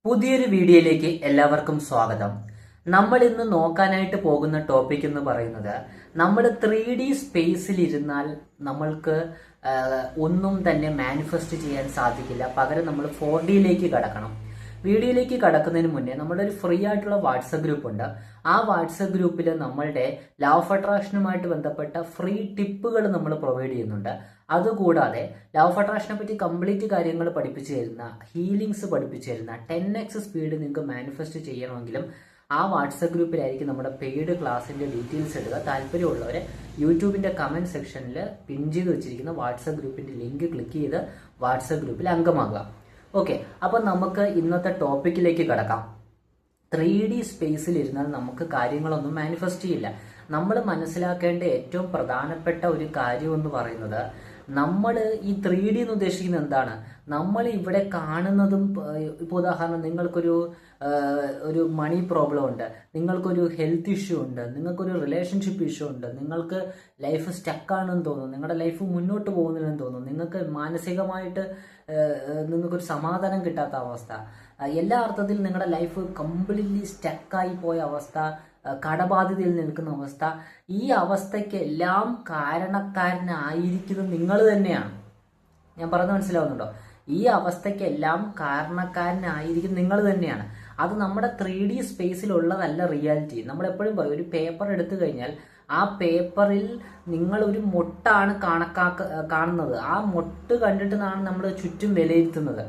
പുതിയൊരു വീഡിയോയിലേക്ക് എല്ലാവർക്കും സ്വാഗതം. നമ്മൾ ഇന്ന് നോക്കാനായിട്ട് പോകുന്ന ടോപ്പിക് എന്ന് പറയുന്നത്, നമ്മൾ 3D സ്പേസിൽ ഇരുന്നാൽ നമ്മൾക്ക് ഒന്നും തന്നെ മാനിഫെസ്റ്റ് ചെയ്യാൻ സാധിക്കില്ല. പകരം നമ്മൾ 4Dയിലേക്ക് കടക്കണം. വീഡിയോയിലേക്ക് കടക്കുന്നതിന് മുന്നേ നമ്മുടെ ഒരു ഫ്രീ ആയിട്ടുള്ള വാട്സപ്പ് ഗ്രൂപ്പ് ഉണ്ട്. ആ വാട്സപ്പ് ഗ്രൂപ്പിൽ നമ്മളുടെ ലോ ഓഫ് അട്രാക്ഷനുമായിട്ട് ബന്ധപ്പെട്ട ഫ്രീ ടിപ്പുകൾ നമ്മൾ പ്രൊവൈഡ് ചെയ്യുന്നുണ്ട്. അതുകൂടാതെ ലോ ഓഫ് അട്രാക്ഷനെ പറ്റി കംപ്ലീറ്റ് കാര്യങ്ങൾ പഠിപ്പിച്ചു തരുന്ന, ഹീലിങ്സ് പഠിപ്പിച്ചു തരുന്ന 10x സ്പീഡ് നിങ്ങൾക്ക് മാനിഫെസ്റ്റ് ചെയ്യണമെങ്കിലും ആ വാട്സപ്പ് ഗ്രൂപ്പിലായിരിക്കും നമ്മുടെ പെയ്ഡ് ക്ലാസ്സിന്റെ ഡീറ്റെയിൽസ് ഇടുക. താല്പര്യമുള്ളവരെ യൂട്യൂബിന്റെ കമന്റ് സെക്ഷനിൽ പിൻ ചെയ്ത് വെച്ചിരിക്കുന്ന വാട്സപ്പ് ഗ്രൂപ്പിന്റെ ലിങ്ക് ക്ലിക്ക് ചെയ്ത് വാട്സപ്പ് ഗ്രൂപ്പിൽ അംഗമാകുക. ഓക്കെ, അപ്പൊ നമുക്ക് ഇന്നത്തെ ടോപ്പിക്കിലേക്ക് കടക്കാം. 3D സ്പേസിൽ ഇരുന്നാൽ നമുക്ക് കാര്യങ്ങളൊന്നും മാനിഫെസ്റ്റ് ചെയ്യില്ല. നമ്മൾ മനസ്സിലാക്കേണ്ട ഏറ്റവും പ്രധാനപ്പെട്ട ഒരു കാര്യം എന്ന് പറയുന്നത്, നമ്മൾ ഈ 3D എന്ന് ഉദ്ദേശിക്കുന്നത് എന്താണ്? നമ്മൾ ഇവിടെ കാണുന്നതും, ഇപ്പോൾ ഉദാഹരണം നിങ്ങൾക്കൊരു മണി പ്രോബ്ലം ഉണ്ട്, നിങ്ങൾക്കൊരു ഹെൽത്ത് ഇഷ്യൂ ഉണ്ട്, നിങ്ങൾക്കൊരു റിലേഷൻഷിപ്പ് ഇഷ്യൂ ഉണ്ട്, നിങ്ങൾക്ക് ലൈഫ് സ്റ്റക്കാണെന്ന് തോന്നുന്നു, നിങ്ങളുടെ ലൈഫ് മുന്നോട്ട് പോകുന്നില്ലെന്ന് തോന്നുന്നു, നിങ്ങൾക്ക് മാനസികമായിട്ട് നിങ്ങൾക്കൊരു സമാധാനം കിട്ടാത്ത അവസ്ഥ, എല്ലാ അർത്ഥത്തിലും നിങ്ങളുടെ ലൈഫ് കംപ്ലീറ്റ്ലി സ്റ്റക്കായി പോയ അവസ്ഥ, കടബാധ്യതയിൽ നിൽക്കുന്ന അവസ്ഥ, ഈ അവസ്ഥയ്ക്കെല്ലാം കാരണക്കാരനായിരിക്കുന്നത് നിങ്ങൾ തന്നെയാണ്. ഞാൻ പറയുന്നത് മനസ്സിലാവുന്നുണ്ടോ? ഈ അവസ്ഥയ്ക്കെല്ലാം കാരണക്കാരനായിരിക്കും നിങ്ങൾ തന്നെയാണ്. അത് നമ്മുടെ 3D സ്പേസിലുള്ളതല്ല റിയാലിറ്റി. നമ്മൾ എപ്പോഴും പറയും, ഒരു പേപ്പർ എടുത്തു കഴിഞ്ഞാൽ ആ പേപ്പറിൽ നിങ്ങൾ ഒരു മൊട്ടാണ് കാണുന്നത്. ആ മൊട്ട് കണ്ടിട്ടാണ് നമ്മൾ ചുറ്റും വിലയിരുത്തുന്നത്.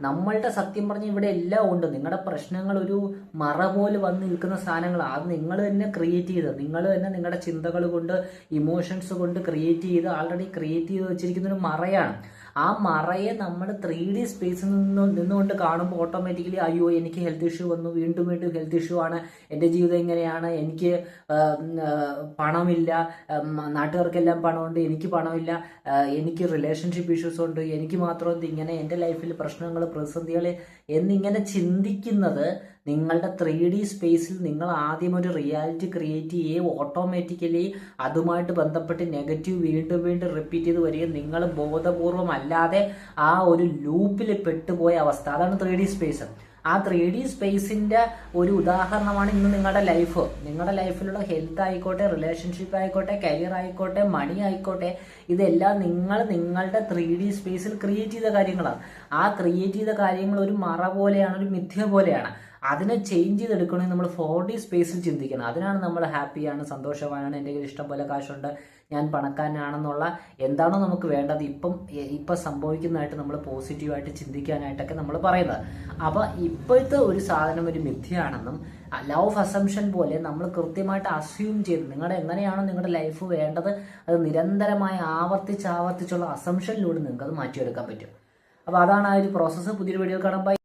നമ്മളുടെ സത്യം പറഞ്ഞ ഇവിടെ എല്ലാം ഉണ്ട്. നിങ്ങളുടെ പ്രശ്നങ്ങൾ ഒരു മറ പോലെ വന്ന് നിൽക്കുന്ന സാധനങ്ങളാണ്. അത് നിങ്ങൾ തന്നെ ക്രിയേറ്റ് ചെയ്ത്, നിങ്ങൾ തന്നെ നിങ്ങളുടെ ചിന്തകൾ കൊണ്ട്, ഇമോഷൻസ് കൊണ്ട് ക്രിയേറ്റ് ചെയ്ത്, ആൾറെഡി ക്രിയേറ്റ് ചെയ്ത് വെച്ചിരിക്കുന്ന ഒരു മറയാണ്. ആ മറയെ നമ്മൾ 3D സ്പേസിൽ നിന്നുകൊണ്ട് കാണുമ്പോൾ ഓട്ടോമാറ്റിക്കലി അയ്യോ എനിക്ക് ഹെൽത്ത് ഇഷ്യൂ വന്നു, വീണ്ടും വീണ്ടും ഹെൽത്ത് ഇഷ്യൂ ആണ്, എൻ്റെ ജീവിതം എങ്ങനെയാണ്, എനിക്ക് പണമില്ല, നാട്ടുകാർക്കെല്ലാം പണമുണ്ട്, എനിക്ക് പണമില്ല, എനിക്ക് റിലേഷൻഷിപ്പ് ഇഷ്യൂസ് ഉണ്ട്, എനിക്ക് മാത്രം ഇങ്ങനെ, എൻ്റെ ലൈഫിൽ പ്രശ്നങ്ങൾ, പ്രതിസന്ധികൾ എന്നിങ്ങനെ ചിന്തിക്കുന്നത് നിങ്ങളുടെ 3D സ്പേസിൽ നിങ്ങൾ ആദ്യം ഒരു റിയാലിറ്റി ക്രിയേറ്റ് ചെയ്യുകയും ഓട്ടോമാറ്റിക്കലി അതുമായിട്ട് ബന്ധപ്പെട്ട് നെഗറ്റീവ് വീണ്ടും വീണ്ടും റിപ്പീറ്റ് ചെയ്ത് വരികയും നിങ്ങൾ ബോധപൂർവം അല്ലാതെ ആ ഒരു ലൂപ്പിൽ പെട്ടുപോയ അവസ്ഥ. അതാണ് 3D സ്പേസ്. ആ 3D സ്പേസിന്റെ ഒരു ഉദാഹരണമാണ് ഇന്ന് നിങ്ങളുടെ ലൈഫ്. നിങ്ങളുടെ ലൈഫിലുള്ള ഹെൽത്ത് ആയിക്കോട്ടെ, റിലേഷൻഷിപ്പ് ആയിക്കോട്ടെ, കരിയർ ആയിക്കോട്ടെ, മണി ആയിക്കോട്ടെ, ഇതെല്ലാം നിങ്ങളുടെ 3D സ്പേസിൽ ക്രിയേറ്റ് ചെയ്ത കാര്യങ്ങളാണ്. ആ ക്രിയേറ്റ് ചെയ്ത കാര്യങ്ങൾ ഒരു മറ പോലെയാണ്, ഒരു മിഥ്യ പോലെയാണ്. അതിനെ ചേഞ്ച് ചെയ്തെടുക്കണമെങ്കിൽ നമ്മൾ 4D സ്പേസിൽ ചിന്തിക്കണം. അതിനാണ് നമ്മൾ ഹാപ്പിയാണ്, സന്തോഷമാണ്, എൻ്റെ കയ്യിൽ ഇഷ്ടം പോലെ കാശുണ്ട്, ഞാൻ പണക്കാരനാണെന്നുള്ള എന്താണോ നമുക്ക് വേണ്ടത് ഇപ്പം സംഭവിക്കുന്നതായിട്ട് നമ്മൾ പോസിറ്റീവായിട്ട് ചിന്തിക്കാനായിട്ടൊക്കെ നമ്മൾ പറയുന്നത്. അപ്പോൾ ഇപ്പോഴത്തെ ഒരു സാധനം ഒരു മിഥ്യയാണെന്നും, ലോ ഓഫ് അസംഷൻ പോലെ നമ്മൾ കൃത്യമായിട്ട് അസ്യൂം ചെയ്ത് നിങ്ങളുടെ എങ്ങനെയാണോ നിങ്ങളുടെ ലൈഫ് വേണ്ടത് അത് നിരന്തരമായി ആവർത്തിച്ചുള്ള അസംഷനിലൂടെ നിങ്ങൾക്ക് അത് മാറ്റിയെടുക്കാൻ പറ്റും. അപ്പോൾ അതാണ് ആ ഒരു പ്രോസസ്സ്. പുതിയൊരു വീഡിയോ കാണാൻ.